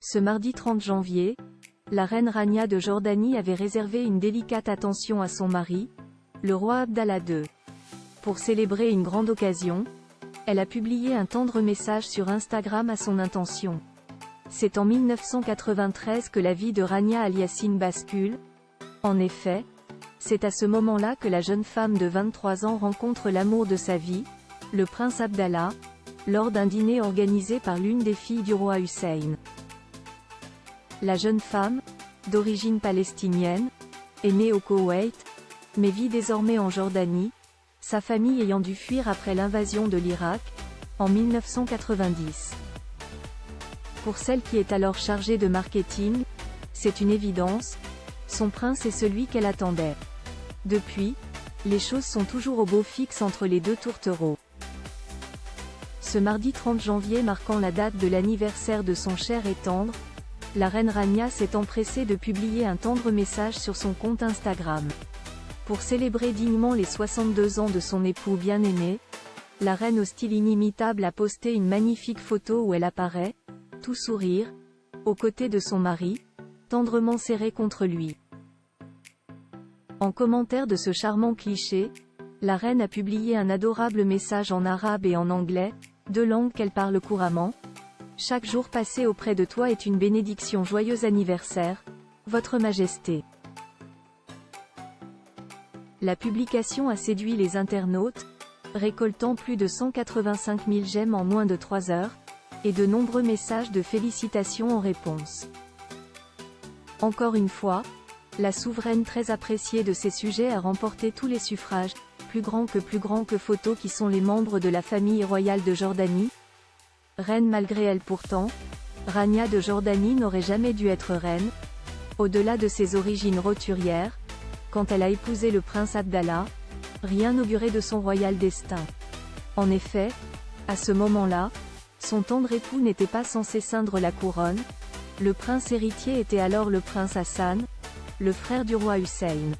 Ce mardi 30 janvier, la reine Rania de Jordanie avait réservé une délicate attention à son mari, le roi Abdallah II. Pour célébrer une grande occasion, elle a publié un tendre message sur Instagram à son intention. C'est en 1993 que la vie de Rania Al-Yassine bascule. En effet, c'est à ce moment-là que la jeune femme de 23 ans rencontre l'amour de sa vie, le prince Abdallah, lors d'un dîner organisé par l'une des filles du roi Hussein. La jeune femme, d'origine palestinienne, est née au Koweït, mais vit désormais en Jordanie, sa famille ayant dû fuir après l'invasion de l'Irak, en 1990. Pour celle qui est alors chargée de marketing, c'est une évidence, son prince est celui qu'elle attendait. Depuis, les choses sont toujours au beau fixe entre les deux tourtereaux. Ce mardi 30 janvier marquant la date de l'anniversaire de son cher et tendre, la reine Rania s'est empressée de publier un tendre message sur son compte Instagram. Pour célébrer dignement les 62 ans de son époux bien-aimé, la reine au style inimitable a posté une magnifique photo où elle apparaît, tout sourire, aux côtés de son mari, tendrement serré contre lui. En commentaire de ce charmant cliché, la reine a publié un adorable message en arabe et en anglais, deux langues qu'elle parle couramment. Chaque jour passé auprès de toi est une bénédiction. Joyeux anniversaire, Votre Majesté. La publication a séduit les internautes, récoltant plus de 185 000 j'aime en moins de 3 heures, et de nombreux messages de félicitations en réponse. Encore une fois, la souveraine très appréciée de ses sujets a remporté tous les suffrages, plus grands que photos qui sont les membres de la famille royale de Jordanie. Reine malgré elle pourtant, Rania de Jordanie n'aurait jamais dû être reine, au-delà de ses origines roturières. Quand elle a épousé le prince Abdallah, rien n'augurait de son royal destin. En effet, à ce moment-là, son tendre époux n'était pas censé ceindre la couronne, le prince héritier était alors le prince Hassan, le frère du roi Hussein.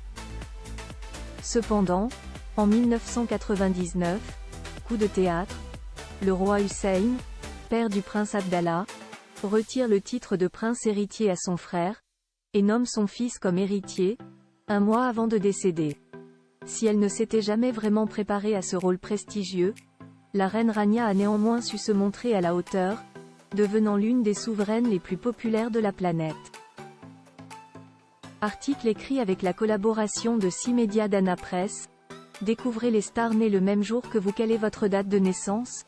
Cependant, en 1999, coup de théâtre, le roi Hussein, père du prince Abdallah, retire le titre de prince héritier à son frère, et nomme son fils comme héritier, un mois avant de décéder. Si elle ne s'était jamais vraiment préparée à ce rôle prestigieux, la reine Rania a néanmoins su se montrer à la hauteur, devenant l'une des souveraines les plus populaires de la planète. Article écrit avec la collaboration de 6 médias d'Anna Press. Découvrez les stars nées le même jour que vous. Quelle est votre date de naissance ?